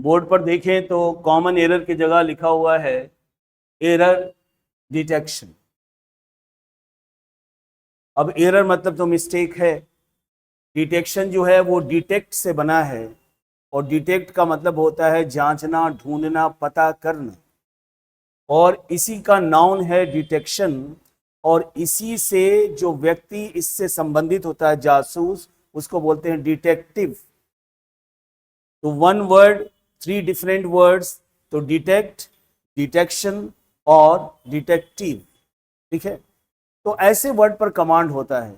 Board पर देखें तो कॉमन एरर की जगह लिखा हुआ है एरर डिटेक्शन। अब एरर मतलब तो मिस्टेक है, डिटेक्शन जो है वो डिटेक्ट से बना है, और डिटेक्ट का मतलब होता है जांचना, ढूंढना, पता करना, और इसी का नाउन है डिटेक्शन। और इसी से जो व्यक्ति इससे संबंधित होता है, जासूस, उसको बोलते हैं डिटेक्टिव। तो one word, three different words, तो डिटेक्ट, डिटेक्शन और डिटेक्टिव। ठीक है, तो ऐसे वर्ड पर कमांड होता है।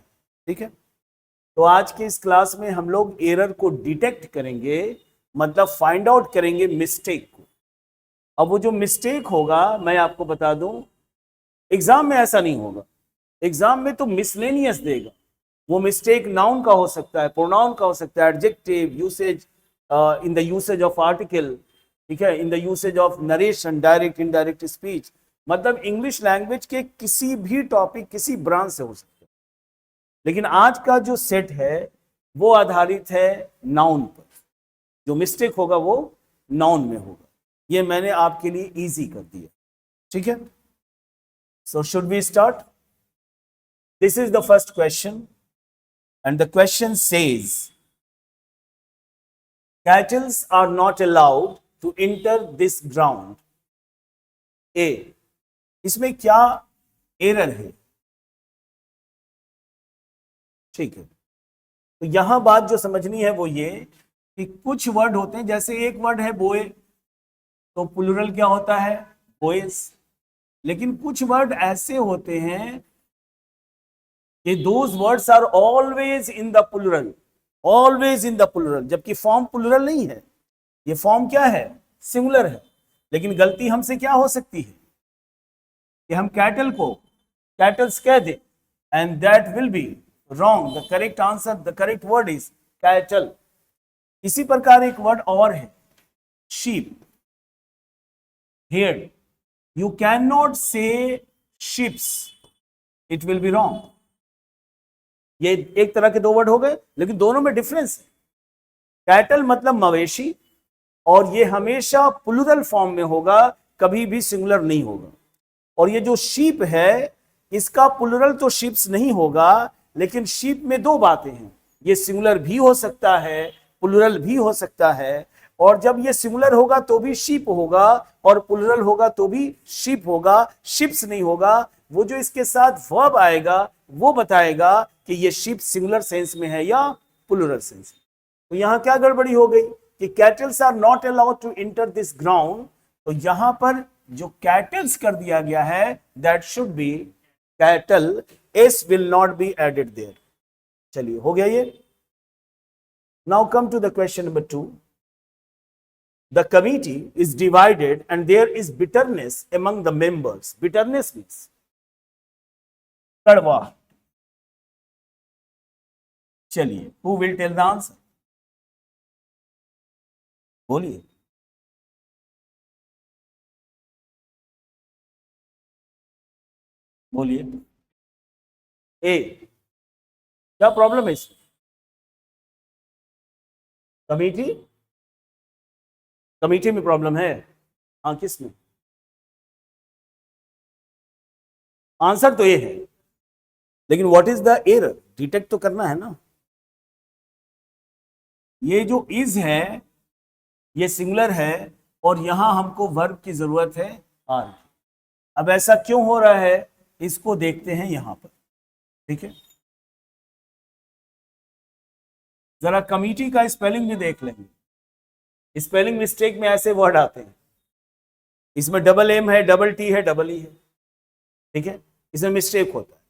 ठीक है, तो आज के इस क्लास में हम लोग एरर को डिटेक्ट करेंगे, मतलब फाइंड आउट करेंगे मिस्टेक को। अब वो जो मिस्टेक होगा, मैं आपको बता दूं, एग्जाम में ऐसा नहीं होगा। एग्जाम में तो मिसलेनियस देगा। वो मिस्टेक नाउन का हो सकता है, प्रोनाउन का हो सकता है, adjective, usage, in the usage of article, ठीक है, in the usage of narration, direct indirect speech, मतलब इंग्लिश लैंग्वेज के किसी भी टॉपिक, किसी ब्रांच से हो सकता है। लेकिन आज का जो सेट है वो आधारित है नाउन पर। जो मिस्टेक होगा वो नाउन में होगा। ये मैंने आपके लिए इजी कर दिया। ठीक है, so should we start? This is the first question and the question says cattle are not allowed to enter this ground. A, इसमें क्या एरर है? ठीक है, तो यहां बात जो समझनी है वो ये कि कुछ वर्ड होते हैं, जैसे एक वर्ड है बोए, तो प्लूरल क्या होता है? बोएस। लेकिन कुछ वर्ड ऐसे होते हैं कि those words are always in the plural, always in the plural, जबकि फॉर्म प्लूरल नहीं है, ये फॉर्म क्या है? सिंगुलर है। लेकिन गलती हमसे क्या हो सकती है कि हम कैटल को कैटल्स कह दे, and that will be wrong. The correct answer, the correct word is cattle. इसी प्रकार एक वर्ड और है, sheep, hair. You can not say ships, it will be wrong. ये एक तरह के दो वर्ड हो गए, लेकिन दोनों में डिफरेंस है। कैटल मतलब मवेशी, और ये हमेशा प्लूरल फॉर्म में होगा, कभी भी सिंगुलर नहीं होगा। और ये जो शीप है, इसका प्लूरल तो शिप्स नहीं होगा, लेकिन शीप में दो बातें हैं, ये सिंगुलर भी हो सकता है, प्लूरल भी हो सकता है। और जब ये सिंगुलर होगा तो भी शीप होगा, और प्लूरल होगा तो भी शिप होगा, शिप्स नहीं होगा। वो जो इसके साथ वर्ब आएगा वो बताएगा कि ये शिप सिंगुलर सेंस में है या प्लूरल सेंस में। तो यहां क्या गड़बड़ी हो गई कि cattles are not allowed to enter this ground. तो यहां पर जो कैटल्स कर दिया गया है, that should be cattle, S will not be added there. चलिए, हो गया ये। Now come to the question number 2। The committee is divided and there is bitterness among the members. Bitterness means कड़वा। चलिए, who will tell the answer? बोलिए। बोलिए। ए, क्या problem है इसमें? कमिटी, कमिटी में प्रॉब्लम है? हाँ, किस में? आंसर तो ये है, लेकिन what is the error? Detect तो करना है ना। ये जो इज है ये सिंगुलर है, और यहां हमको वर्ब की जरूरत है आर। अब ऐसा क्यों हो रहा है, इसको देखते हैं यहां पर। ठीक है, जरा कमिटी का स्पेलिंग भी देख लेंगे। स्पेलिंग मिस्टेक में ऐसे वर्ड आते हैं, इसमें डबल एम है, डबल टी है, डबल ई है। ठीक है, इसमें मिस्टेक होता है।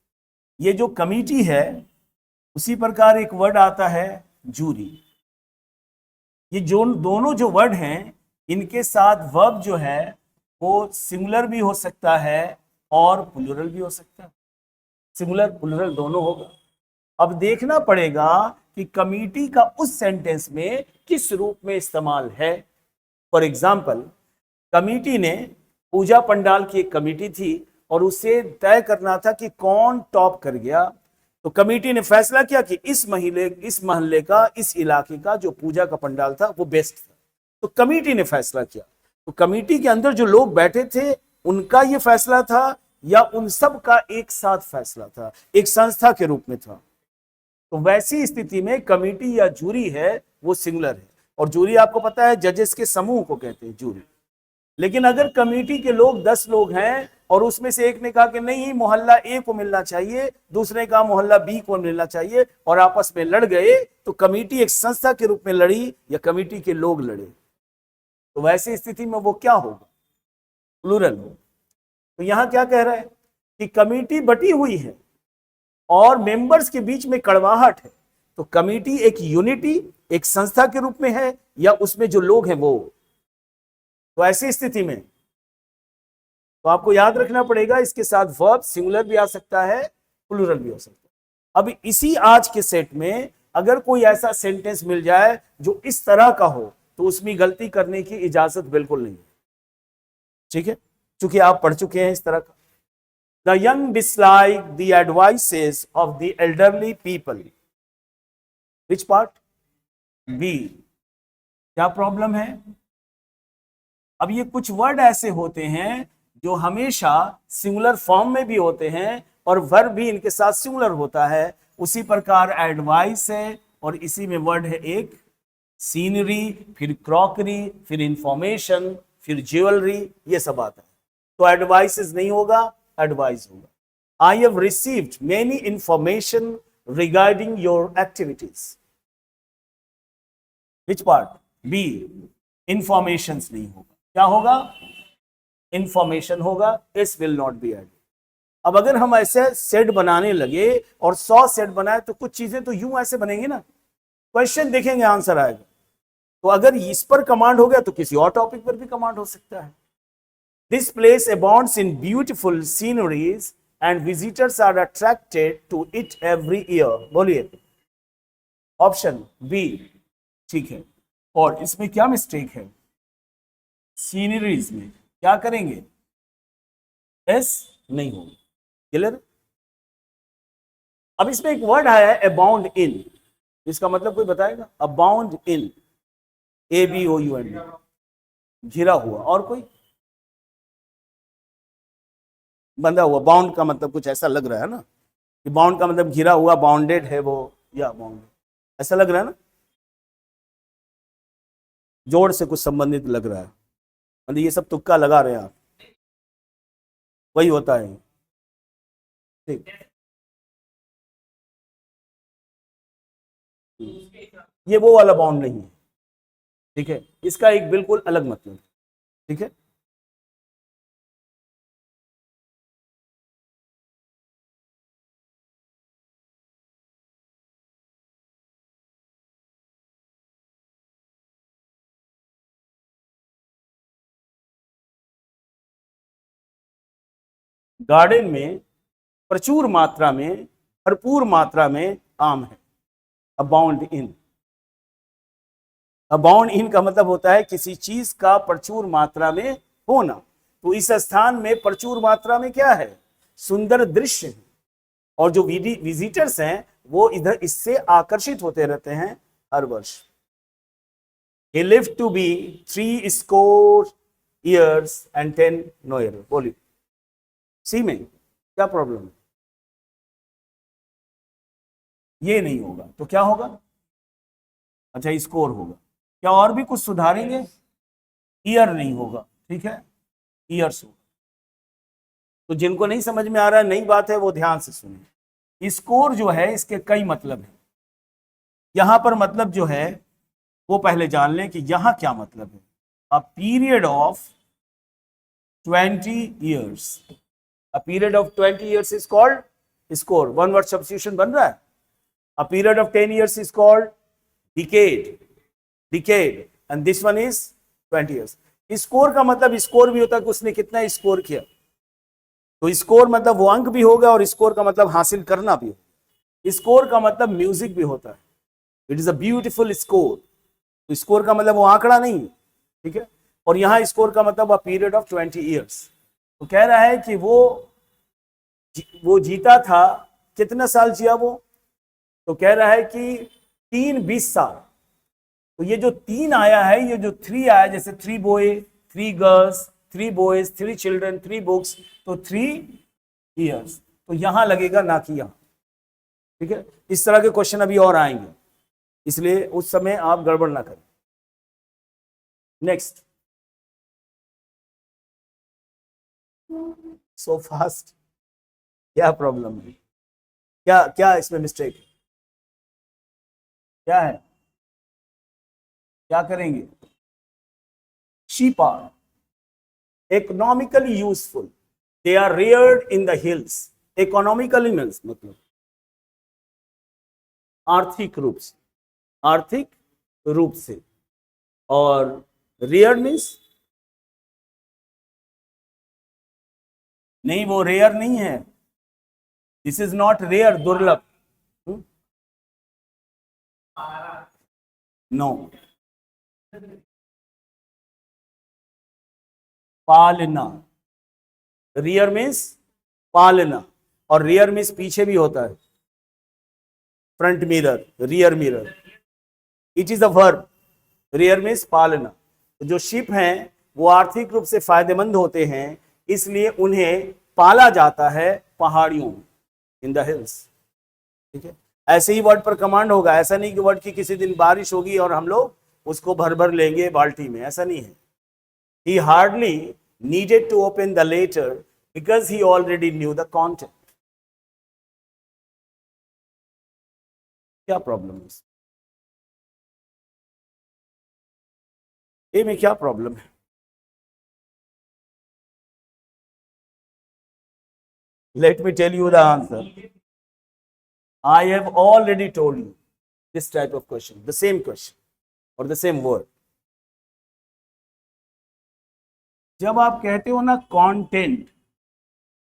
ये जो कमिटी है, उसी प्रकार एक वर्ड आता है जूरी। ये जो दोनों जो वर्ड हैं, इनके साथ वर्ब जो है वो सिंगुलर भी हो सकता है और प्लूरल भी हो सकता है। सिंगुलर प्लूरल दोनों होगा। अब देखना पड़ेगा कि कमिटी का उस सेंटेंस में किस रूप में इस्तेमाल है। फॉर एग्जाम्पल, कमिटी ने, पूजा पंडाल की एक कमिटी थी और उसे तय करना था कि कौन टॉप कर गया। तो कमिटी ने फैसला किया कि इस महल्ले का, इस इलाके का जो पूजा का पंडाल था वो बेस्ट था। तो कमेटी ने फैसला किया। तो कमेटी के अंदर जो लोग बैठे थे उनका ये फैसला था या उन सब का एक साथ फैसला था, एक संस्था के रूप में था। तो वैसी स्थिति में कमेटी या जूरी है वो सिंगुलर है, और जूरी आपको पता है जजेस के समूह को कहते हैं जूरी। लेकिन अगर कमेटी के लोग 10 लोग हैं और उसमें से एक ने कहा कि नहीं मोहल्ला ए को मिलना चाहिए, दूसरे कहा मोहल्ला बी को मिलना चाहिए, और आपस में लड़ गए, तो कमेटी एक संस्था के रूप में लड़ी या कमेटी के लोग लड़े, तो वैसी स्थिति में वो क्या होगा? प्लूरल होगा। तो यहां क्या कह रहा है कि कमेटी बटी हुई है और मेंबर्स के बीच में कड़वाहट है, तो कमेटी एक यूनिटी, एक संस्था के रूप में है या उसमें जो लोग हैं वो। तो ऐसी स्थिति में तो आपको याद रखना पड़ेगा इसके साथ वर्ब सिंगुलर भी आ सकता है, प्लूरल भी हो सकता है। अब इसी आज के सेट में अगर कोई ऐसा सेंटेंस मिल जाए जो इस तरह का हो तो उसमें गलती करने की इजाजत बिल्कुल नहीं है, ठीक है, क्योंकि आप पढ़ चुके हैं इस तरह का। The young dislike the advices of the elderly people. Which part? B. क्या प्रॉब्लम है? अब ये कुछ वर्ड ऐसे होते हैं जो हमेशा सिंगुलर फॉर्म में भी होते हैं और वर्ब भी इनके साथ सिंगुलर होता है। उसी प्रकार एडवाइस है और इसी में वर्ड है एक सीनरी, फिर क्रॉकरी, फिर इंफॉर्मेशन, फिर ज्वेलरी, ये सब आता है। तो एडवाइसेस नहीं होगा, एडवाइस होगा। I have received many information regarding your activities. Which part? B. Information नहीं होगा, क्या होगा? इंफॉर्मेशन होगा। इस विल नॉट बी एडेड। अब अगर हम ऐसे सेट बनाने लगे और 100 सेट बनाए तो कुछ चीजें तो यूं ऐसे बनेंगी ना, क्वेश्चन देखेंगे आंसर आएगा। तो अगर इस पर कमांड हो गया तो किसी और टॉपिक पर भी कमांड हो सकता है। This place abounds in beautiful sceneries and visitors are attracted to it every year। बोलिए। ऑप्शन बी ठीक है। और इसमें क्या मिस्टेक है? सीनरीज में क्या करेंगे? एस नहीं होगा। क्लियर? अब इसमें एक वर्ड आया है अबाउंड इन, इसका मतलब कोई बताएगा? अबाउंड इन, ABOUND, घिरा हुआ। और कोई? बंधा हुआ। बाउंड का मतलब कुछ ऐसा लग रहा है ना कि बाउंड का मतलब घिरा हुआ, बाउंडेड है वो, या बाउंडेड ऐसा लग रहा है ना, जोड़ से कुछ संबंधित लग रहा है। मतलब ये सब तुक्का लगा रहे हैं आप, वही होता है। ठीक, ये वो वाला बाउंड नहीं है, ठीक है, इसका एक बिल्कुल अलग मतलब, ठीक है। गार्डन में प्रचुर मात्रा में, भरपूर मात्रा में आम है। अबाउंड इन, अबाउंड इन का मतलब होता है किसी चीज का प्रचुर मात्रा में होना। तो इस स्थान में प्रचुर मात्रा में क्या है? सुंदर दृश्य है, और जो विजिटर्स हैं वो इधर इससे आकर्षित होते रहते हैं हर वर्ष। He lived to be 3 years and 10 years। बोलिए। सी में क्या प्रॉब्लम है? ये नहीं होगा तो क्या होगा? अच्छा, स्कोर होगा। क्या और भी कुछ सुधारेंगे? ईयर नहीं होगा, ठीक है, ईयर्स होगा। तो जिनको नहीं समझ में आ रहा है, नई बात है, वो ध्यान से सुनिए। स्कोर जो है इसके कई मतलब है। यहां पर मतलब जो है वो पहले जान लें कि यहां क्या मतलब है। A period of 20 years, a period of 20 years is called score। One word substitution बन रहा है। A period of 10 years is called decade and this one is 20 years। Score का मतलब स्कोर भी होता है कि उसने कितना स्कोर किया। तो स्कोर मतलब वो अंक भी होगा और स्कोर का मतलब हासिल करना भी होगा। स्कोर का मतलब म्यूजिक भी होता है। It is a beautiful score. तो स्कोर का मतलब वो आंकड़ा नहीं, ठीक है। और यहां स्कोर का मतलब अ पीरियड ऑफ 20 years। तो कह रहा है कि वो जीता था, कितना साल जिया वो? तो कह रहा है कि 3 20 साल। तो ये जो 3 आया है, ये जो 3 आया, जैसे 3 boy, 3 girls, 3 boys, 3 children, 3 books, तो 3 ईयर्स, तो यहां लगेगा ना कि यहां। ठीक है, इस तरह के क्वेश्चन अभी और आएंगे, इसलिए उस समय आप गड़बड़ ना करें। नेक्स्ट, सो फास्ट, क्या प्रॉब्लम है, क्या क्या इसमें मिस्टेक है, क्या है, क्या करेंगे? sheep are economically useful, they are reared in the hills। economically means मतलब आर्थिक रूप से, आर्थिक रूप से, और रेयर मीन्स नहीं, वो रेयर नहीं है, दिस इज नॉट रेयर, दुर्लभ, नो, पालना, रियर मीन्स पालना, और रियर मीन्स पीछे भी होता है, front mirror, rear mirror, it is a verb, rear means पालना। जो शिप हैं वो आर्थिक रूप से फायदेमंद होते हैं, इसलिए उन्हें पाला जाता है पहाड़ियों में, इन द हिल्स। ठीक है, ऐसे ही वर्ड पर कमांड होगा, ऐसा नहीं कि वर्ड की किसी दिन बारिश होगी और हम लोग उसको भर भर लेंगे बाल्टी में, ऐसा नहीं है। He hardly needed to open the letter because he already knew the content। क्या प्रॉब्लम है, ए में क्या प्रॉब्लम है? Let me tell you the answer। I have already told you this type of question, the same question or the same word। जब आप कहते हो ना कंटेंट,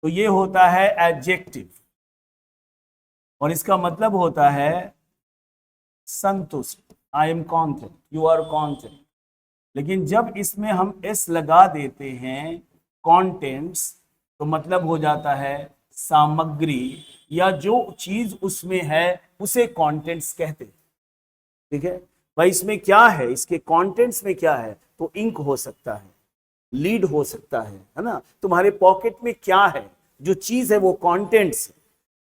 तो ये होता है एडजेक्टिव, और इसका मतलब होता है संतुष्ट, I am content, you are content. लेकिन जब इसमें हम एस लगा देते हैं कंटेंट्स, तो मतलब हो जाता है सामग्री, या जो चीज उसमें है उसे कंटेंट्स कहते हैं। ठीक है भाई, इसमें क्या है, इसके कंटेंट्स में क्या है? तो इंक हो सकता है, लीड हो सकता है ना। तुम्हारे पॉकेट में क्या है, जो चीज है वो कंटेंट्स है।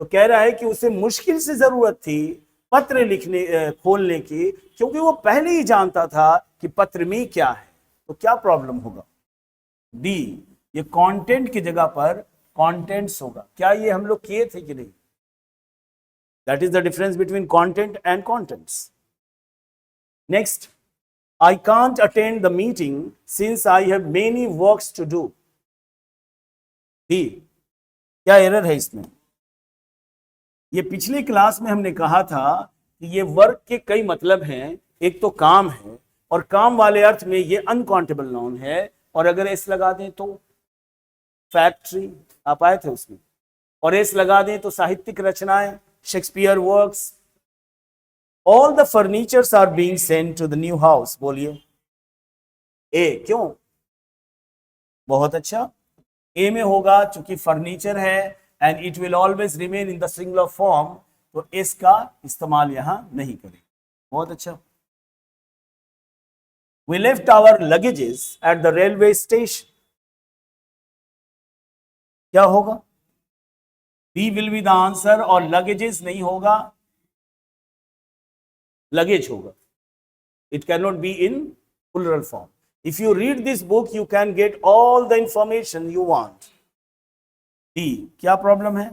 तो कह रहा है कि उसे मुश्किल से जरूरत थी पत्र लिखने खोलने की, क्योंकि वो पहले ही जानता था कि पत्र में क्या है। तो क्या प्रॉब्लम होगा? डी, ये कंटेंट की जगह पर कंटेंट्स होगा। क्या ये हम लोग किए थे कि नहीं? That is the difference between content and contents. Next, I can't attend the meeting since I have many works to do। D, क्या एरर है इसमें? ये पिछली क्लास में हमने कहा था कि ये वर्क के कई मतलब हैं। एक तो काम है, और काम वाले अर्थ में ये अनकाउंटेबल नाउन है, और अगर एस लगा दें तो फैक्ट्री, आप आए थे उसमें, और एस लगा दें तो साहित्यिक रचनाएं, Shakespeare works. All the furnitures are being sent to the new house. बोलिए ए, क्यों? बहुत अच्छा, ए में होगा चूंकि फर्नीचर है and it will always remain in the singular form, तो एस का इस्तेमाल यहां नहीं करें। बहुत अच्छा। We left our luggages at the railway station। क्या होगा? B will be the answer, और luggages नहीं होगा, luggage होगा। It cannot be in plural form। If you read this book, you can get all the information you want। D, क्या problem है?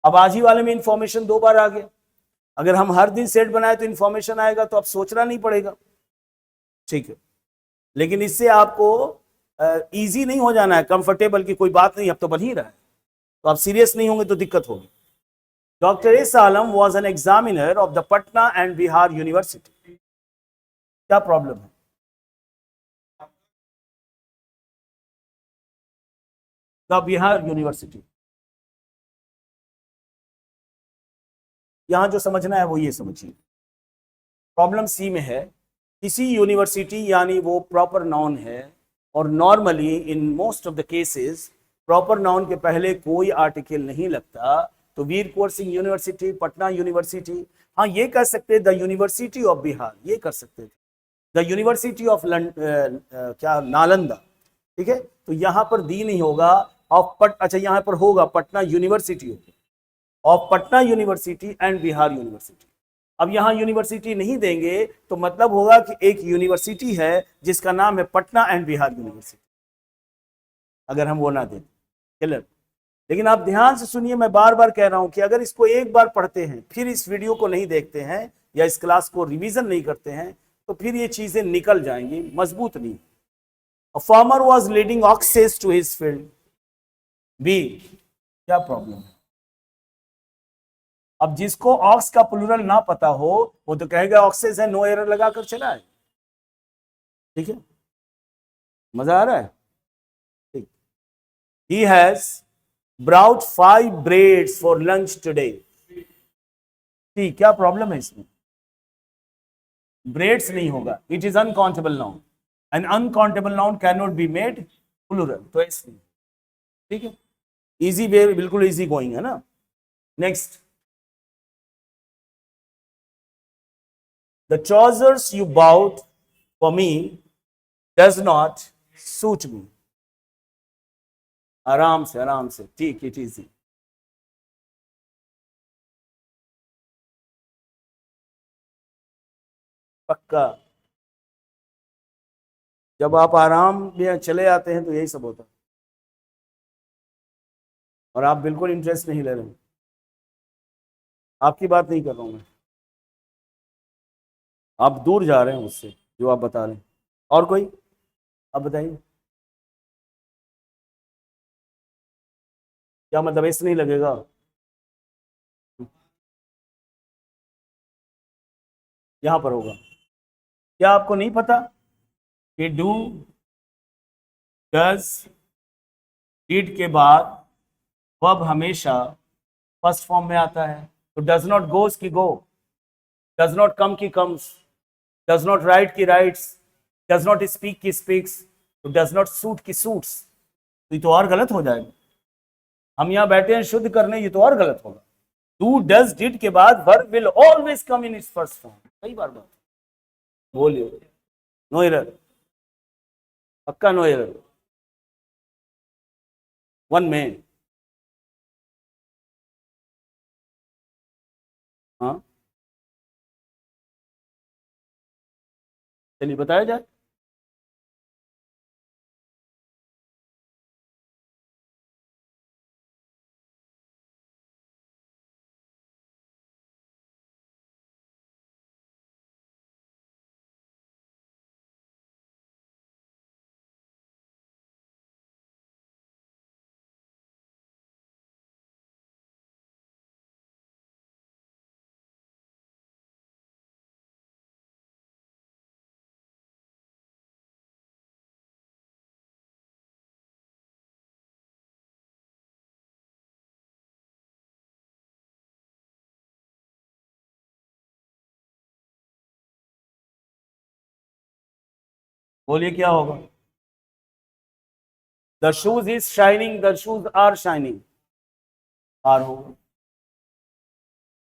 अब आज ही वाले में इंफॉर्मेशन 2 बार आ गया। अगर हम हर दिन सेट बनाए तो इंफॉर्मेशन आएगा, तो अब सोचना नहीं पड़ेगा। ठीक है, लेकिन इससे आपको इजी नहीं हो जाना है, कंफर्टेबल की कोई बात नहीं, अब तो बन ही रहा है, तो आप सीरियस नहीं होंगे तो दिक्कत होगी। Doctor S Alam was an examiner of the Patna and Bihar university. क्या प्रॉब्लम है? द बिहार यूनिवर्सिटी, यहां जो समझना है वो ये समझिए। प्रॉब्लम सी में है, किसी यूनिवर्सिटी यानी वो प्रॉपर नाउन है, और normally in most of the cases proper noun के पहले कोई आर्टिकल नहीं लगता। तो वीर कुंवर सिंह यूनिवर्सिटी, पटना यूनिवर्सिटी, हाँ ये कर सकते हैं, द यूनिवर्सिटी ऑफ बिहार, ये कर सकते थे, द यूनिवर्सिटी ऑफ क्या नालंदा, ठीक है। तो यहां पर दी नहीं होगा ऑफ अच्छा यहां पर होगा पटना यूनिवर्सिटी होगी, of Patna university and Bihar university. अब यहां यूनिवर्सिटी नहीं देंगे तो मतलब होगा कि एक यूनिवर्सिटी है जिसका नाम है पटना एंड बिहार यूनिवर्सिटी, अगर हम वो ना दें, क्लियर। लेकिन आप ध्यान से सुनिए, मैं बार बार कह रहा हूं कि अगर इसको एक बार पढ़ते हैं फिर इस वीडियो को नहीं देखते हैं या इस क्लास को रिवीजन नहीं करते हैं तो फिर ये चीजें निकल जाएंगी, मजबूत नहीं। A farmer was leading oxes to his field. B, क्या प्रॉब्लम है? अब जिसको ऑक्स का प्लूरल ना पता हो वो तो कहेगा ऑक्सेस है, नो एरर लगाकर चला है, ठीक है। मजा आ रहा है, ठीक। He has brought 5 breads for lunch today. ठीक, क्या प्रॉब्लम है इसमें? ब्रेड्स नहीं होगा, it is uncountable noun, an uncountable noun can not be made plural, तो ऐसे, ठीक है। इजी वे, बिल्कुल इजी गोइंग है ना। Next, the trousers you bought for me does not suit me. आराम से, ठीक, इट इजी। पक्का, जब आप आराम में चले आते हैं तो यही सब होता है, और आप बिल्कुल इंटरेस्ट नहीं ले रहे हैं। आपकी बात नहीं कर रहा हूं मैं, आप दूर जा रहे हैं उससे जो आप बता रहे हैं। और कोई, आप बताइए क्या मतलब, ऐसे नहीं लगेगा? यहां पर होगा। क्या आपको नहीं पता कि डू, डज, डिड के बाद वर्ब हमेशा फर्स्ट फॉर्म में आता है, तो डज नॉट गोस की गो, डज नॉट कम की कम्स, डज नॉट राइट की राइट्स, डज नॉट स्पीक की स्पीक्स, तो डज नॉट सूट की सूट्स, तो ये तो और गलत हो जाएगा। हम यहाँ बैठे हैं शुद्ध करने, ये तो और गलत होगा। डू, डज, डिड के बाद verb will always come in its first form. कई बार बात बोलिए, नो एरर, पक्का नो एरर, वन में। हाँ चलिए बताया जाए। बोलिए क्या होगा? The shoes is shining, the shoes are shining, are होगा।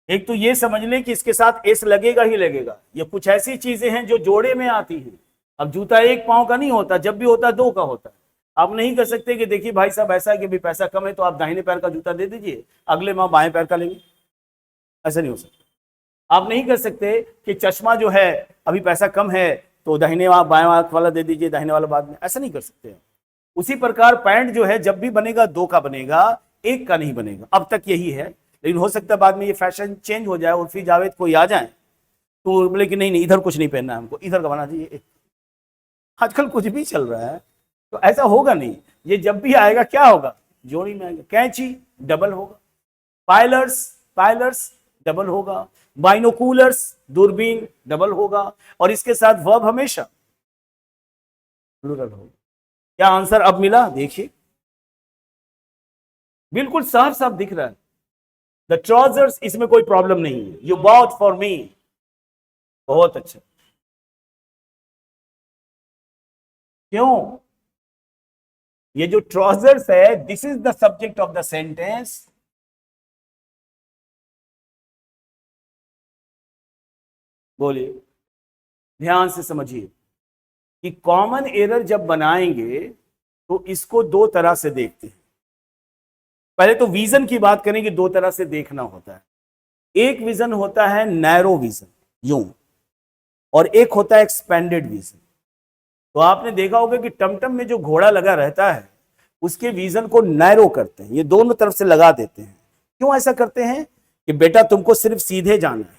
एक तो ये समझ लें कि इसके साथ एस लगेगा ही लगेगा, ये कुछ ऐसी चीजें हैं जो जोड़े में आती हैं। अब जूता एक पांव का नहीं होता, जब भी होता है दो का होता है। आप नहीं कर सकते कि देखिए भाई साहब ऐसा है कि भी पैसा कम है तो आप दाहिने पैर का जूता दे दीजिए, अगले माह बाएं पैर का लेंगे, ऐसा नहीं हो सकता। आप नहीं कर सकते कि चश्मा जो है अभी पैसा कम है तो दाहिने बाएं आंख वाला दे दीजिए, दाहिने वाला बाद में, ऐसा नहीं कर सकते। उसी प्रकार पैंट जो है जब भी बनेगा दो का बनेगा, एक का नहीं बनेगा। अब तक यही है, लेकिन हो सकता है बाद में ये फैशन चेंज हो जाए और फिर जावेद कोई आ जाए तो बोले कि नहीं नहीं इधर कुछ नहीं पहनना है हमको, इधर का बना दीजिए। आजकल कुछ भी चल रहा है, तो ऐसा होगा नहीं। ये जब भी आएगा क्या होगा, जोड़ी में आएगा। कैंची डबल होगा, पायलर्स, पायलर्स डबल होगा, बाइनोकुलर्स दूरबीन डबल होगा, और इसके साथ वर्ब हमेशा प्लूरल होगा। क्या आंसर अब मिला? देखिए बिल्कुल साफ साफ दिख रहा है। द ट्राउजर्स, इसमें कोई प्रॉब्लम नहीं है। यू बॉट फॉर मी, बहुत अच्छा। क्यों? ये जो ट्राउजर्स है, this is the subject of the sentence, बोलिए, ध्यान से समझिए कि कॉमन एरर जब बनाएंगे तो इसको दो तरह से देखते हैं। पहले तो विजन की बात करेंगे, दो तरह से देखना होता है। एक विजन होता है नैरो विजन, यूं, और एक होता है एक्सपेंडेड विजन। तो आपने देखा होगा कि टमटम में जो घोड़ा लगा रहता है उसके विजन को नैरो करते हैं, ये दोनों तरफ से लगा देते हैं। क्यों ऐसा करते हैं? कि बेटा तुमको सिर्फ सीधे जाना है,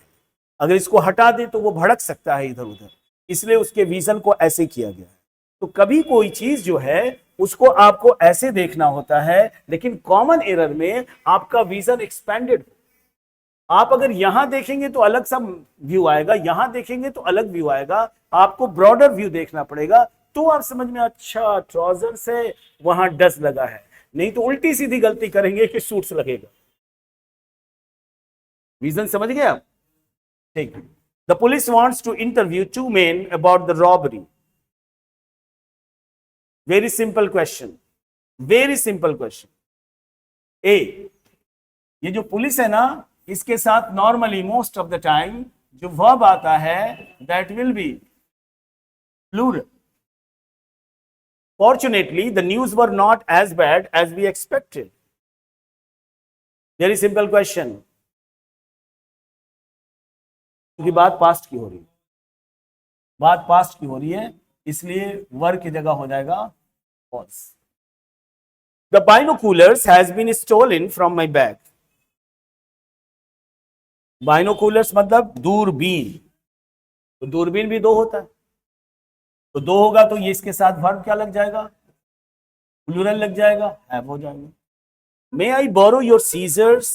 अगर इसको हटा दे तो वो भड़क सकता है इधर उधर, इसलिए उसके विजन को ऐसे किया गया है। तो कभी कोई चीज जो है उसको आपको ऐसे देखना होता है, लेकिन कॉमन एरर में आपका विजन एक्सपेंडेड। आप अगर यहां देखेंगे तो अलग सा व्यू आएगा, यहां देखेंगे तो अलग व्यू आएगा, आपको ब्रॉडर व्यू देखना पड़ेगा, तो आप समझ में, अच्छा ट्राउजर से वहां डस्ट लगा है, नहीं तो उल्टी सीधी गलती करेंगे कि सूट्स लगेगा। विजन समझ गए आप? ठीक। The police wants to interview two men about the robbery. Very simple question, very simple question. ए, ये जो पुलिस है ना, इसके साथ normally most of the time जो वर्ब आता है that will be plural. Fortunately, the news were not as bad as we expected. Very simple question. क्योंकि बात पास्ट की हो रही है, बात पास्ट की हो रही है, इसलिए वर की जगह हो जाएगा false. The binoculars has been stolen from my bag. Binoculars मतलब दूरबीन, तो दूरबीन भी दो होता है, तो दो होगा तो ये इसके साथ वर्ब क्या लग जाएगा? प्लूरल लग जाएगा, हैव हो जाएगा। May I borrow your scissors?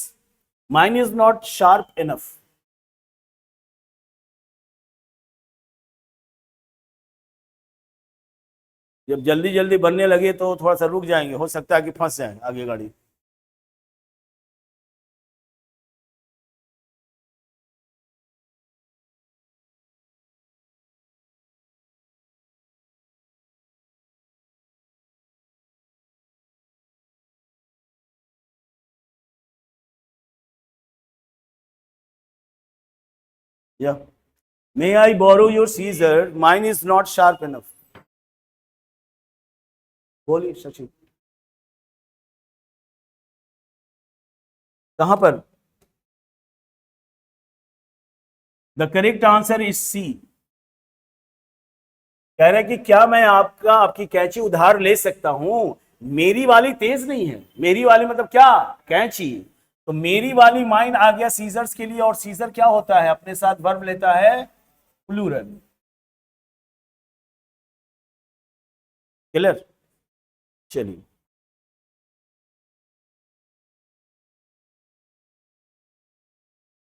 Mine is not sharp enough. जब जल्दी जल्दी बनने लगे तो थोड़ा सा रुक जाएंगे, हो सकता है कि फंस जाए आगे गाड़ी। या may I borrow your scissor, mine is not sharp enough. बोलिए शशि, कहां पर? The correct answer is C. कह रहा है कि क्या मैं आपकी कैंची उधार ले सकता हूं? मेरी वाली तेज नहीं है, मेरी वाली मतलब क्या? कैंची। तो मेरी वाली माइन आ गया सीजर्स के लिए, और सीजर क्या होता है? अपने साथ वर्ब लेता है प्लूरल। क्लियर? चलिए,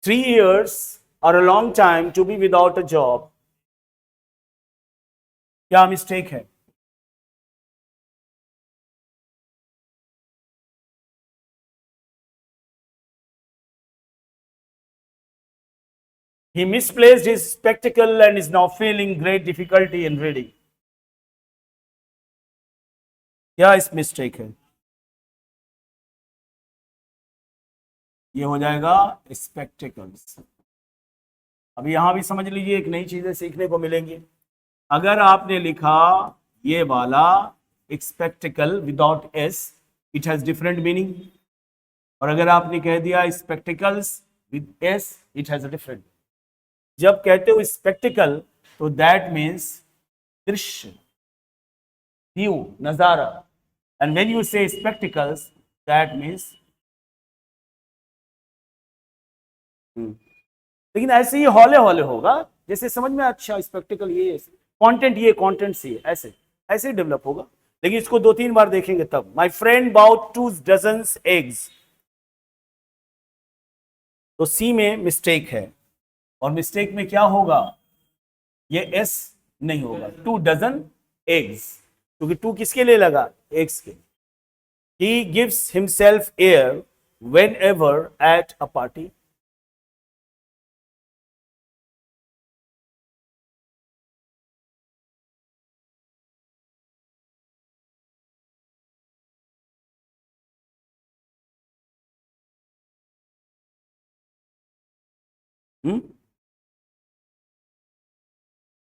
3 years are a long time to be without a job. क्या मिस्टेक है? He misplaced his spectacle and is now feeling great difficulty in reading. क्या इस मिस्टेक है? ये हो जाएगा स्पेक्टिकल्स। अब यहां भी समझ लीजिए, एक नई चीजें सीखने को मिलेंगी। अगर आपने लिखा ये वाला spectacled without S, it has different meaning, और अगर आपने कह दिया spectacles with S, it has a different. जब कहते हो स्पेक्टिकल तो दैट मीन्स दृश्य, व्यू, नजारा, एंड व्हेन यू से स्पेक्टिकल्स दैट मीन्स। लेकिन ऐसे ही हौले हौले होगा, जैसे समझ में, अच्छा स्पेक्टिकल ये कंटेंट, ये कंटेंट से ऐसे ऐसे ही डेवलप होगा। लेकिन इसको 2-3 बार देखेंगे तब। My friend bought 2 dozens eggs. तो सी में मिस्टेक है, और मिस्टेक में क्या होगा? ये एस नहीं होगा, 2 डजन एग्स, क्योंकि 2 किसके लिए लगा? एग्स के। He gives himself air when ever at a party.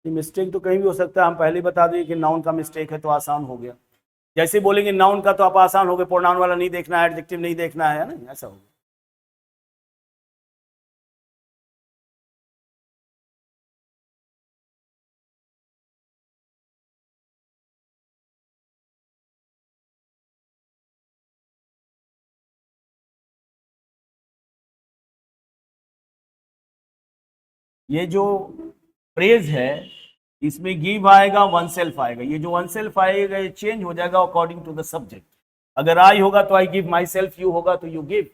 Mistake तो कहीं भी हो सकता है, हम पहले ही बता दें कि नाउन का मिस्टेक है तो आसान हो गया। जैसे बोलेंगे नाउन का तो आप आसान हो गए, प्रोनाउन वाला नहीं देखना है, एडजेक्टिव नहीं देखना है ना, ऐसा हो गया। ये जो फ्रेज है इसमें गिव आएगा, वन सेल्फ आएगा। ये जो वन सेल्फ आएगा ये चेंज हो जाएगा अकॉर्डिंग टू द सब्जेक्ट। अगर आई होगा तो I give my self, you होगा तो यू गिव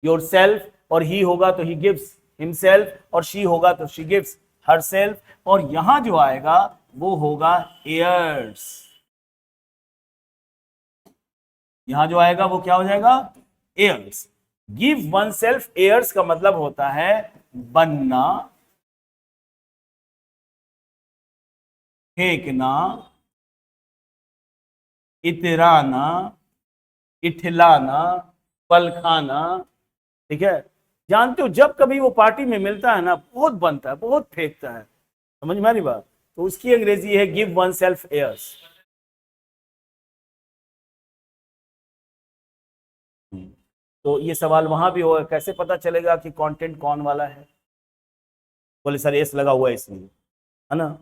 योर सेल्फ, और ही होगा तो ही गिव्स हिमसेल्फ, और शी होगा तो शी गिव्स हर सेल्फ। और यहां जो आएगा वो होगा एयर्स। यहां जो आएगा वो क्या हो जाएगा? Airs. Give one self airs का मतलब होता है बनना, फेंकना, इतराना, इठलाना, पल खाना। ठीक है, जानते हो जब कभी वो पार्टी में मिलता है ना, बहुत बनता है, बहुत फेंकता है। समझ में आ रही बात? तो उसकी अंग्रेजी है गिव वन सेल्फ एयर्स। तो ये सवाल वहां भी होगा, कैसे पता चलेगा कि कंटेंट कौन वाला है? बोले सर एस लगा हुआ है इसलिए, है ना।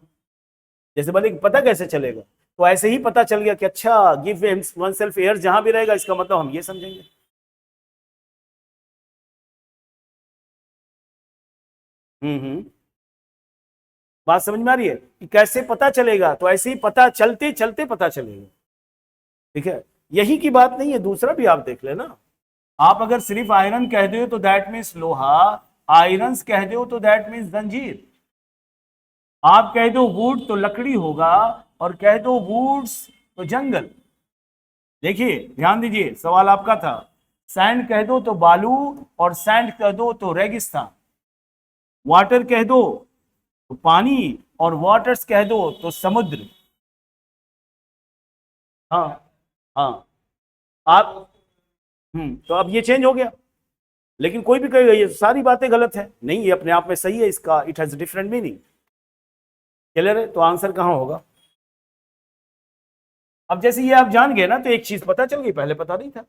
जैसे बोले पता कैसे चलेगा, तो ऐसे ही पता चल गया कि अच्छा गिव वन सेल्फ एयर्स जहां भी रहेगा इसका मतलब हम ये समझेंगे। हम्म। बात समझ में आ रही है कि कैसे पता चलेगा? तो ऐसे ही पता चलते चलते पता चलेगा। ठीक है, यही की बात नहीं है, दूसरा भी आप देख लेना। आप अगर सिर्फ आयरन कह दो तो दैट मीन्स लोहा, आयरन्स कह दो तो दैट मीन्स जंजीर। आप कह दो वुड तो लकड़ी होगा, और कह दो वुड्स तो जंगल। देखिए ध्यान दीजिए, सवाल आपका था सैंड कह दो तो बालू, और सैंड कह दो तो रेगिस्तान। वाटर कह दो तो पानी, और वाटर्स कह दो तो समुद्र। हाँ हाँ। आप तो अब ये चेंज हो गया। लेकिन कोई भी कहेगा ये सारी बातें गलत है, नहीं ये अपने आप में सही है, इसका it has different meaning. Clear है? तो आंसर कहां होगा? अब जैसे ये आप जान गए ना, तो एक चीज पता चल गई, पहले पता नहीं था।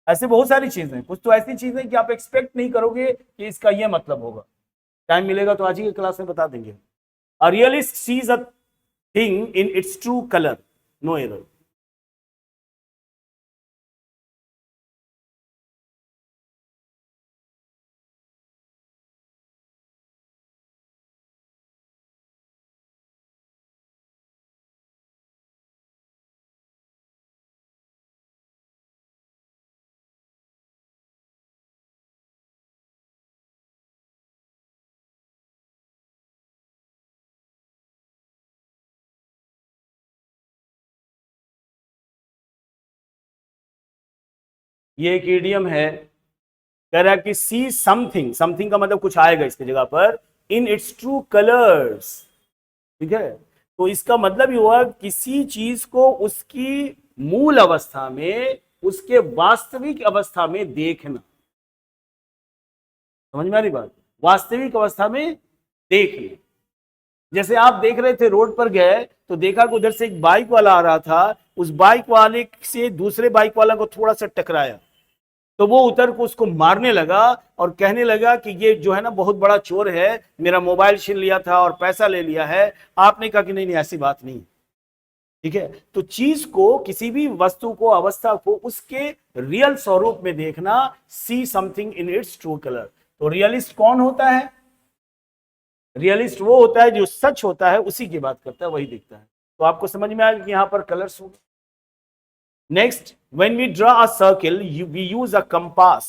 ऐसे बहुत सारी चीजें, कुछ तो ऐसी चीजें कि आप एक्सपेक्ट नहीं करोगे कि इसका ये मतलब होगा। टाइम मिलेगा तो आज ही की क्लास में बता देंगे। A realist sees a thing in its true colour, no error. ये एक इडियम है, कह रहा है कि सी समथिंग, समथिंग का मतलब कुछ आएगा इसकी जगह पर, इन इट्स ट्रू कलर्स। ठीक है, तो इसका मतलब ये हुआ किसी चीज को उसकी मूल अवस्था में, उसके वास्तविक अवस्था में देखना। समझ में आ रही बात? वास्तविक अवस्था में देखना। जैसे आप देख रहे थे, रोड पर गए तो देखा कि उधर से एक बाइक वाला आ रहा था, उस बाइक वाले से दूसरे बाइक वाला को थोड़ा सा टकराया, तो वो उतर को उसको मारने लगा और कहने लगा कि ये जो है ना बहुत बड़ा चोर है, मेरा मोबाइल छीन लिया था और पैसा ले लिया है। आपने कहा कि नहीं नहीं ऐसी बात नहीं। ठीक है, तो चीज को, किसी भी वस्तु को, अवस्था को उसके रियल स्वरूप में देखना, see something in its true colour. तो रियलिस्ट कौन होता है? रियलिस्ट वो होता है जो सच होता है उसी की बात करता है, वही दिखता है। तो आपको समझ में आएगा कि यहां पर कलर्स होंगे। Next, when we draw a circle we use a compass.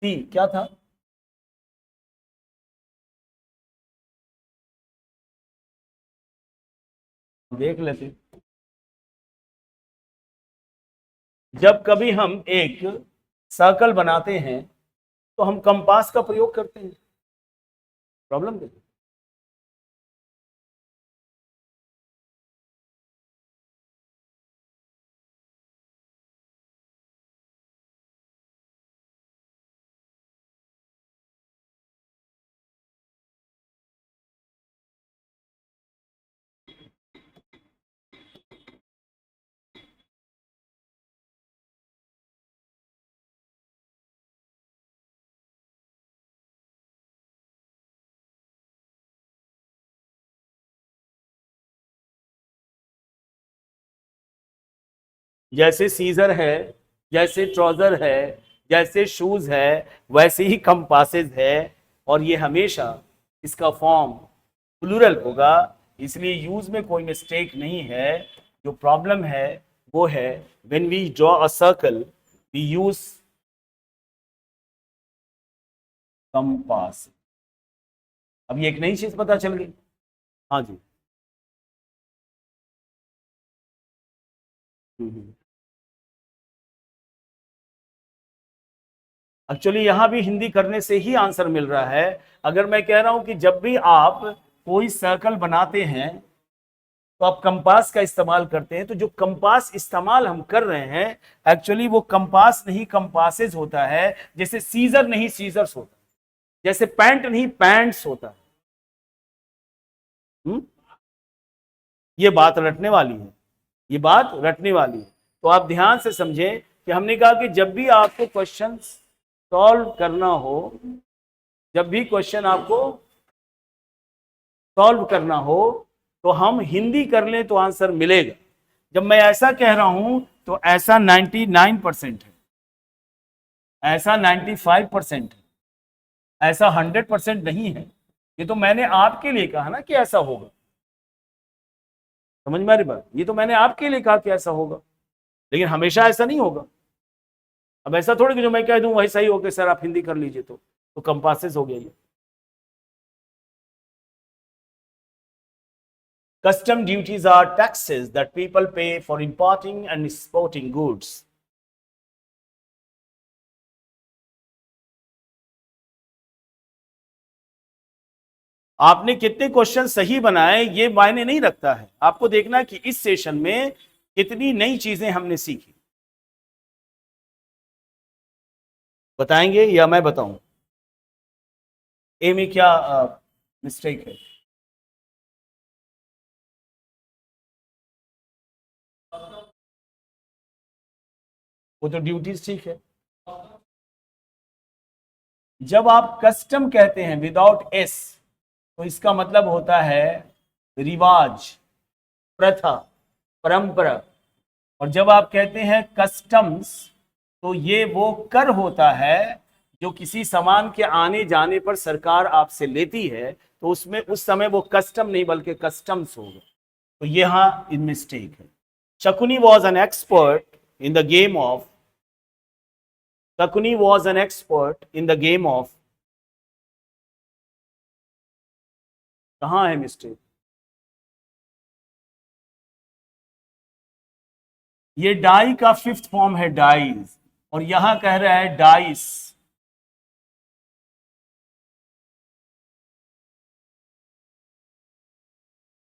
C क्या था? देख लेते। जब कभी हम एक सर्कल बनाते हैं तो हम कंपास का प्रयोग करते हैं। प्रॉब्लम क्या? जैसे सीजर है, जैसे ट्राउजर है, जैसे शूज है, वैसे ही कंपासेस है। और ये हमेशा इसका फॉर्म प्लूरल होगा, इसलिए यूज में कोई मिस्टेक नहीं है। जो प्रॉब्लम है वो है when we draw a circle we use compass. अब ये एक नई चीज पता चल गई। हाँ जी। एक्चुअली यहां भी हिंदी करने से ही आंसर मिल रहा है। अगर मैं कह रहा हूं कि जब भी आप कोई सर्कल बनाते हैं तो आप कंपास का इस्तेमाल करते हैं, तो जो कंपास इस्तेमाल हम कर रहे हैं एक्चुअली वो कंपास नहीं कंपासेज होता है। जैसे सीजर नहीं सीजर्स होता है, जैसे पैंट नहीं पैंट्स होता है। हुँ? ये बात रटने वाली है, ये बात रटने वाली है। तो आप ध्यान से समझें कि हमने कहा कि जब भी आपको क्वेश्चन सॉल्व करना हो, जब भी क्वेश्चन आपको सॉल्व करना हो तो हम हिंदी कर लें तो आंसर मिलेगा। जब मैं ऐसा कह रहा हूं तो ऐसा 99% है, ऐसा 95% है, ऐसा 100% नहीं है। ये तो मैंने आपके लिए कहा ना कि ऐसा होगा। समझ में आ रही बात? ये तो मैंने आपके लिए कहा कि ऐसा होगा, लेकिन हमेशा ऐसा नहीं होगा। अब ऐसा थोड़ी कि जो मैं कह दूं वैसा ही होगा सर आप हिंदी कर लीजिए, तो कंपासेस हो गया ये। Custom duties are taxes that people pay for importing and exporting goods. आपने कितने क्वेश्चन सही बनाए ये मायने नहीं रखता है, आपको देखना है कि इस सेशन में कितनी नई चीजें हमने सीखी। बताएंगे या मैं बताऊं? ए में क्या मिस्टेक है? वो तो ड्यूटीज ठीक है। जब आप कस्टम कहते हैं विदाउट एस तो इसका मतलब होता है रिवाज, प्रथा, परंपरा। और जब आप कहते हैं कस्टम्स तो ये वो कर होता है जो किसी सामान के आने जाने पर सरकार आपसे लेती है, तो उसमें उस समय वो कस्टम नहीं बल्कि कस्टम्स होगा। तो यहां इन मिस्टेक है। Shakuni was an expert in the game of, Shakuni was an expert in the game of, कहां है मिस्टेक? ये डाई का फिफ्थ फॉर्म है डाइज, और यहां कह रहा है डाइस।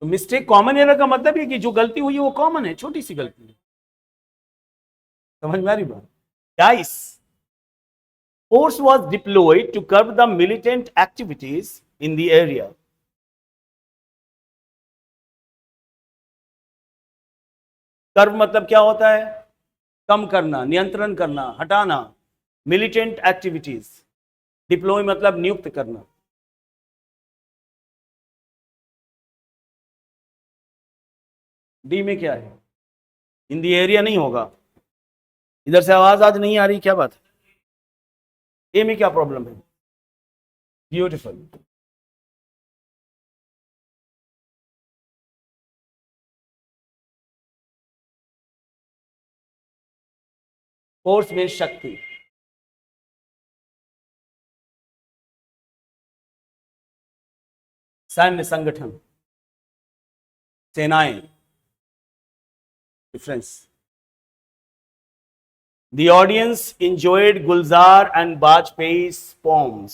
तो मिस्टेक कॉमन एरर का मतलब है कि जो गलती हुई है वो कॉमन है, छोटी सी गलती है। समझ में आ रही बात? Dice force was deployed to curb the militant activities in the area. Curve मतलब क्या होता है? कम करना, नियंत्रण करना, हटाना। मिलिटेंट एक्टिविटीज, डिप्लॉय मतलब नियुक्त करना। डी में क्या है? इन दी एरिया नहीं होगा। इधर से आवाज आज नहीं आ रही, क्या बात है? ए में क्या प्रॉब्लम है? ब्यूटिफुल। फोर्स में शक्ति, सैन्य संगठन, सेनाएं, difference. The audience enjoyed Gulzar and Bajpayee's poems.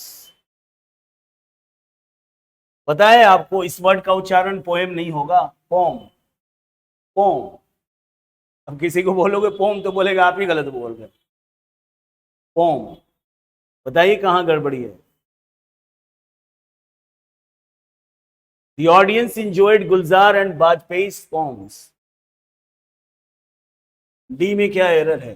पता है आपको इस वर्ड का उच्चारण पोएम नहीं होगा, पोम, पोम। अब किसी को बोलोगे पोम तो बोलेगा आप ही गलत बोल रहे। पोम, बताइए कहां गड़बड़ी है? The audience enjoyed Gulzar and Bajpayee's poems. D में क्या एरर है?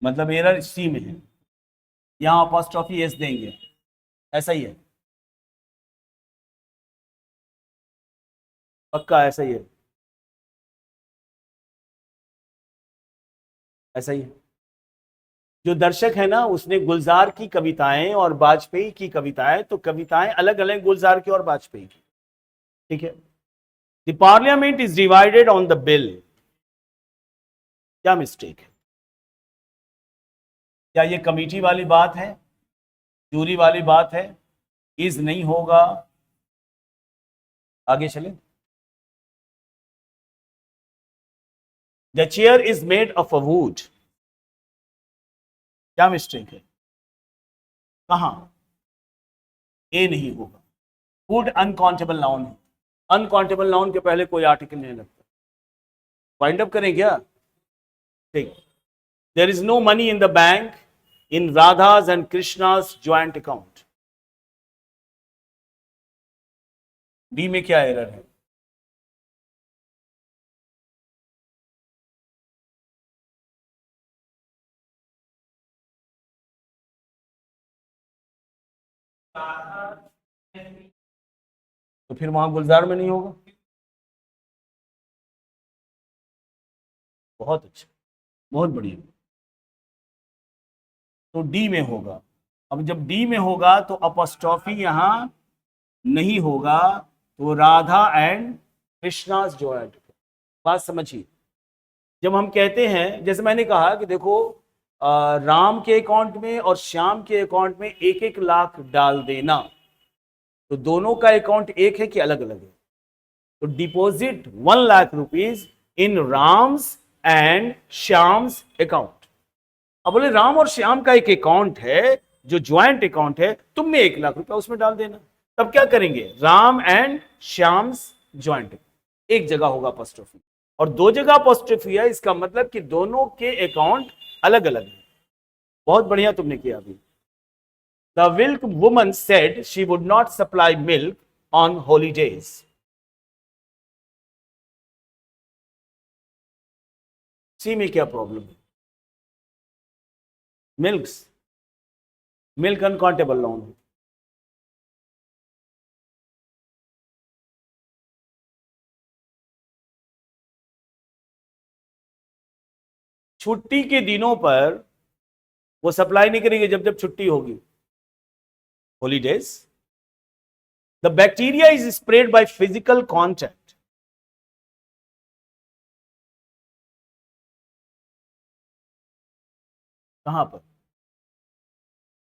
मतलब एरर सी में है, यहाँ अपॉस्ट्रोफी एस देंगे, ऐसा ही है, पक्का ऐसा ही है, ऐसा ही है। जो दर्शक है ना, उसने गुलजार की कविताएं और वाजपेयी की कविताएं, तो कविताएं अलग अलग गुलजार की और वाजपेयी की, ठीक है। The parliament is divided on the bill, क्या मिस्टेक है? क्या ये कमेटी वाली बात है, जूरी वाली बात है? इज नहीं होगा, आगे चले। The chair is made of a would, क्या मिस्टेक है? कहां? ए नहीं होगा, वुड अनकाउंटेबल नाउन है, अनकाउंटेबल नाउन के पहले कोई आर्टिकल नहीं लगता। वाइंड अप करें क्या? ठीक। There is no money in the bank in Radha's and Krishna's joint account. D में क्या एरर है? तो फिर वहां गुलजार में नहीं होगा। बहुत अच्छा, बहुत बढ़िया, तो डी में होगा। अब जब डी में होगा तो अपॉस्ट्रोफी यहां नहीं होगा, तो राधा एंड कृष्णास ज्वाइंट। बात समझिए, जब हम कहते हैं, जैसे मैंने कहा कि देखो, राम के अकाउंट में और श्याम के अकाउंट में 1-1 लाख डाल देना, तो दोनों का अकाउंट एक है कि अलग अलग है? तो deposit 1 lakh rupees in Ram's and Shyam's account. अब बोले राम और श्याम का एक अकाउंट है जो ज्वाइंट अकाउंट है, तुम में 1 लाख रुपया उसमें डाल देना। तब क्या करेंगे? राम एंड श्याम्स ज्वाइंट, एक जगह होगा अपॉस्ट्रोफी, और 2 जगह अपॉस्ट्रोफी है, इसका मतलब कि दोनों के अकाउंट अलग अलग है। बहुत बढ़िया तुमने किया अभी। The milk woman said she would not supply milk on holidays. C में क्या प्रॉब्लम है? मिल्क अनकाउंटेबल नाउन है। छुट्टी के दिनों पर वो सप्लाई नहीं करेंगे, जब जब छुट्टी होगी, holidays. The bacteria is spread by physical contact. कहां पर?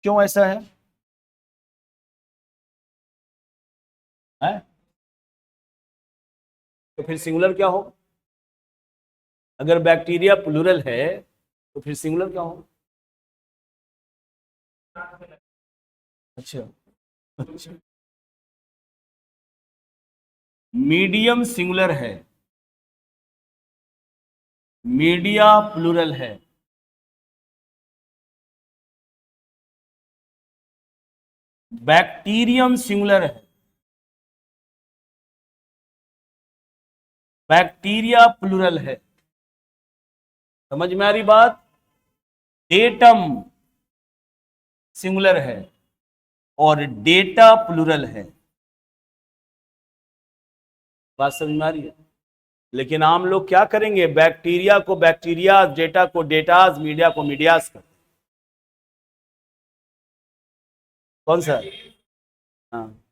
क्यों ऐसा है? है? तो फिर सिंगुलर क्या होगा? अगर बैक्टीरिया प्लूरल है तो फिर सिंगुलर क्या होगा? अच्छा, अच्छा, मीडियम सिंगुलर है, मीडिया प्लूरल है। बैक्टीरियम सिंगुलर है, बैक्टीरिया प्लूरल है। समझ में आ रही बात? डेटम सिंगुलर है और डेटा प्लूरल है। बात समझ में आ रही है? लेकिन आम लोग क्या करेंगे? बैक्टीरिया को बैक्टीरिया, डेटा को डेटाज, मीडिया को मीडियाज कर। कौन सा? हाँ,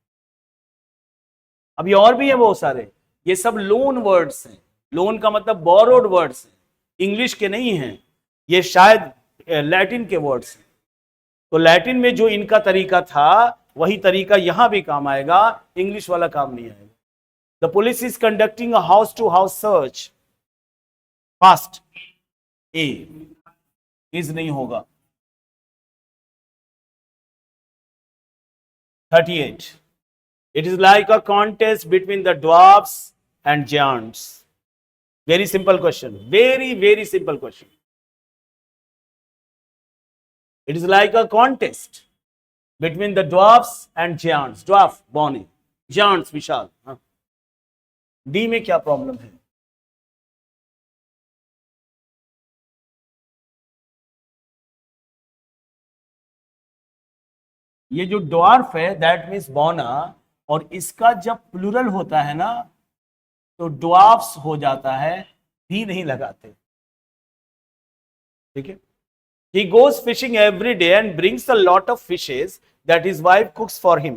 अभी और भी है बहुत सारे, ये सब लोन वर्ड्स हैं। लोन का मतलब बोरोड वर्ड्स हैं, इंग्लिश के नहीं हैं, ये शायद लैटिन के वर्ड्स हैं। तो लैटिन में जो इनका तरीका था वही तरीका यहां भी काम आएगा, इंग्लिश वाला काम नहीं आएगा। The police is conducting a house to house search. Fast, A is नहीं होगा। 38, it is like a contest between the dwarfs and giants. Very simple question, very simple question. It is like a contest between the dwarfs and giants. Dwarf Bonnie, giants विशाल। हाँ, D में क्या problem है? ये जो dwarf है that means बौना, और इसका जब प्लूरल होता है ना तो ड्वार्फ्स हो जाता है, भी नहीं लगाते। ठीक है। He goes fishing every day and brings a lot of fishes that his wife cooks for him.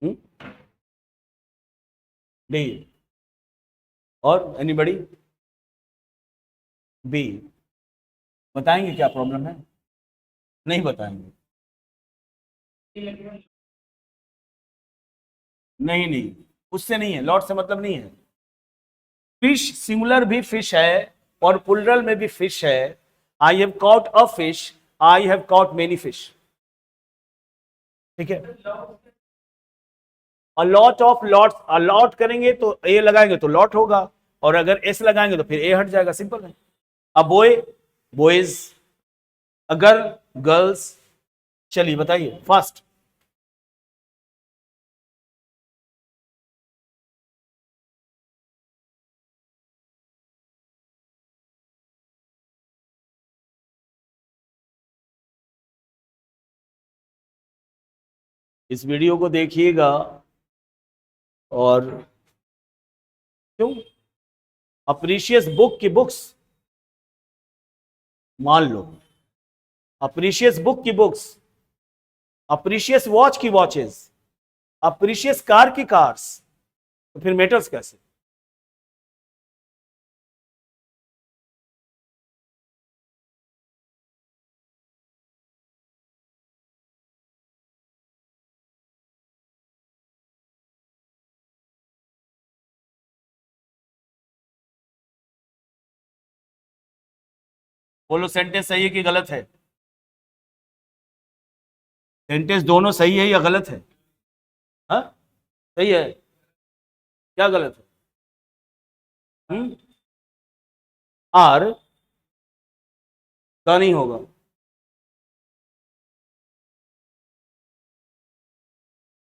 Hmm? D. और anybody? B. बताएंगे क्या प्रॉब्लम है? नहीं बताएंगे। नहीं नहीं, उससे नहीं है, लॉट से मतलब नहीं है। फिश सिंगुलर भी फिश है और प्लूरल में भी फिश है। I have caught a fish, I have caught many fish. ठीक है। A lot of lot, a lot करेंगे तो ए लगाएंगे तो लॉट होगा, और अगर एस लगाएंगे तो फिर ए हट जाएगा, सिंपल है। A boy boys, a girl girls. चलिए बताइए फर्स्ट। इस वीडियो को देखिएगा, और क्यों अप्रीशियस बुक की बुक्स मान लो, अप्रीशियस बुक की बुक्स, अप्रीशियस वॉच की वॉचेस, अप्रीशियस कार की कार्स, तो फिर मेटर्स कैसे? बोलो सेंटेंस सही है कि गलत है? सेंटेंस दोनों सही है या गलत है? हाँ, सही है। क्या गलत है? आर का नहीं होगा।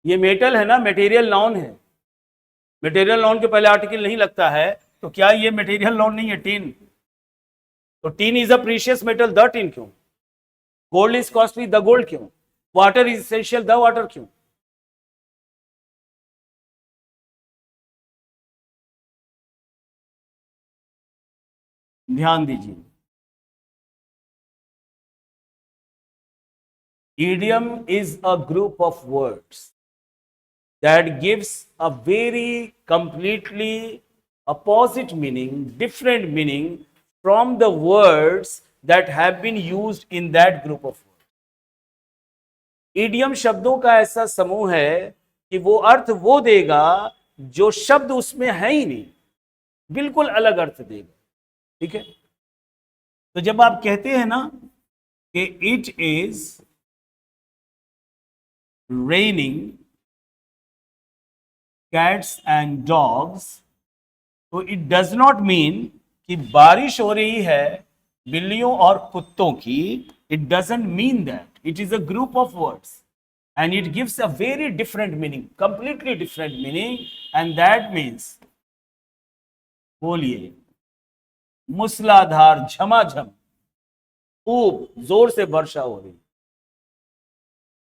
ये मेटल है ना, मटेरियल नाउन है। मटेरियल नाउन के पहले आर्टिकल नहीं लगता है, तो क्या ये मटेरियल नाउन नहीं है टीन? तो tin is a precious metal, the tin क्यों? Gold is costly, the gold क्यों? Water is essential, the water क्यों? ध्यान दीजिए। Idiom is a group of words that gives a very completely opposite meaning, different meaning from the words that have been used in that group of words. Idiom शब्दों का ऐसा समूह है कि वो अर्थ वो देगा जो शब्द उसमें है ही नहीं, बिल्कुल अलग अर्थ देगा। ठीक है। तो जब आप कहते हैं ना कि it is raining cats and dogs, तो इट डज नॉट मीन कि बारिश हो रही है बिल्लियों और कुत्तों की। It doesn't mean that, it is a group of words and it gives a very different meaning, completely different meaning, and that means, बोलिए, मूसलाधार झमाझम खूब जोर से वर्षा हो रही।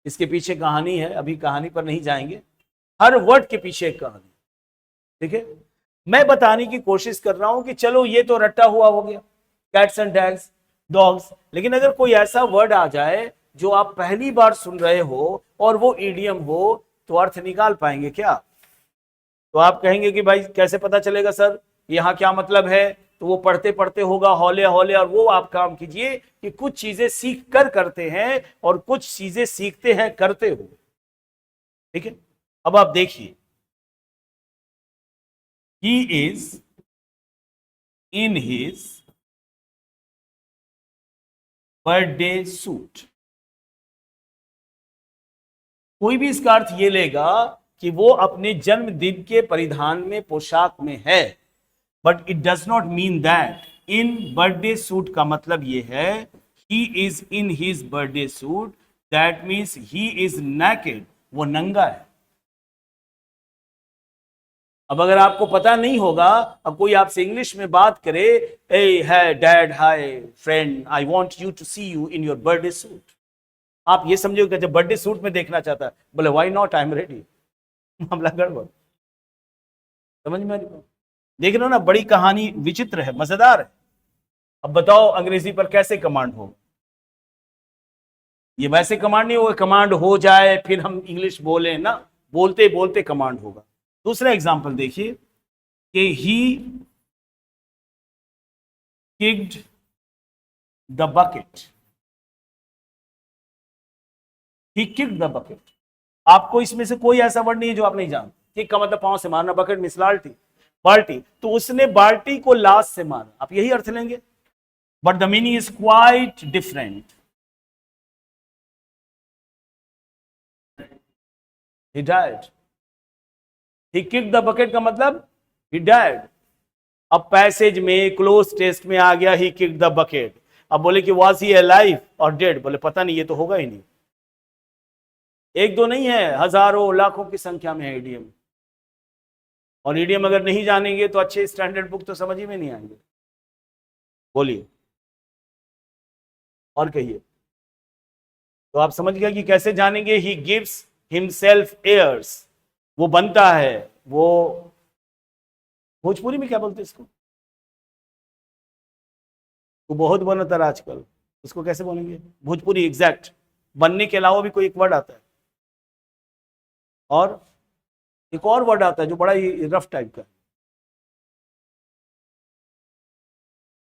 इसके पीछे कहानी है, अभी कहानी पर नहीं जाएंगे, हर वर्ड के पीछे एक कहानी। ठीक है। मैं बताने की कोशिश कर रहा हूं कि चलो ये तो रट्टा हुआ हो गया, कैट्स एंड डैग्स डॉग्स, लेकिन अगर कोई ऐसा वर्ड आ जाए जो आप पहली बार सुन रहे हो और वो ईडियम हो, तो अर्थ निकाल पाएंगे क्या? तो आप कहेंगे कि भाई कैसे पता चलेगा सर, यहाँ क्या मतलब है? तो वो पढ़ते पढ़ते होगा हौले हौले, और वो आप काम कीजिए कि कुछ चीजें सीख कर करते हैं और कुछ चीजें सीखते हैं करते हो। ठीक है। अब आप देखिए, he is in his birthday suit. कोई भी इसका अर्थ ये लेगा कि वो अपने जन्मदिन के परिधान में, पोशाक में है, but it does not mean that. In birthday suit का मतलब ये है he is in his birthday suit, that means he is naked, वो नंगा है। अब अगर आपको पता नहीं होगा, अब कोई आपसे इंग्लिश में बात करे, ए है dad, hi friend, I want you to see you in your birthday suit, आप ये समझो कि जब बर्थडे सूट में देखना चाहता है, बोले why not, I am ready. मामला गड़बड़। समझ में आ रही? देख रहे हो ना, बड़ी कहानी विचित्र है, मजेदार है। अब बताओ अंग्रेजी पर कैसे कमांड हो? ये वैसे कमांड नहीं होगा, कमांड हो जाए फिर हम इंग्लिश बोले ना, बोलते बोलते कमांड होगा। दूसरा एग्जांपल देखिए कि he kicked the bucket, he kicked the bucket. आपको इसमें से कोई ऐसा वर्ड नहीं है जो आप नहीं जानते। किक का मतलब पांव से मारना, बकेट मिस लाल्टी, बाल्टी, तो उसने बाल्टी को लाश से मारा, आप यही अर्थ लेंगे, but the meaning is quite different. He died. He kicked the bucket का मतलब he died। अब पैसेज में क्लोज टेस्ट में आ गया he kicked the bucket। अब बोले कि was he alive और डेड, बोले पता नहीं, ये तो होगा ही नहीं। एक दो नहीं है, हजारों लाखों की संख्या में है इडियम, और इडियम अगर नहीं जानेंगे तो अच्छे स्टैंडर्ड बुक तो समझ ही में नहीं आएंगे। बोलिए और कहिए। तो आप समझ गए कि कैसे जानेंगे। ही गिव्स हिमसेल्फ एयर्स, वो बनता है, वो भोजपुरी में क्या बोलते हैं इसको, वो बहुत बनता है आजकल, उसको कैसे बोलेंगे भोजपुरी एग्जैक्ट? बनने के अलावा भी कोई एक वर्ड आता है, और एक और वर्ड आता है जो बड़ा ही रफ टाइप का है,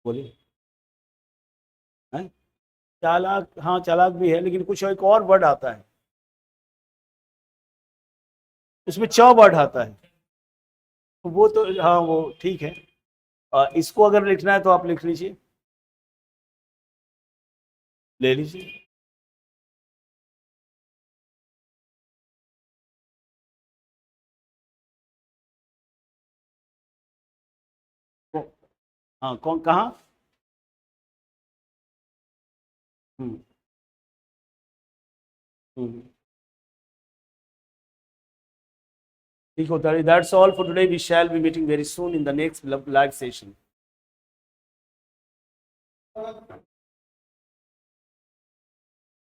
बोलिए। चालाक, हाँ चालाक भी है, लेकिन कुछ एक और वर्ड आता है, उसमें च वर्ड आता है, वो तो हाँ वो ठीक है। इसको अगर लिखना है तो आप लिख लीजिए, ले लीजिए। हाँ कौन, कहाँ? हम्म हम्म, ठीक होता है। That's all for today, we shall be meeting very soon in the next live session.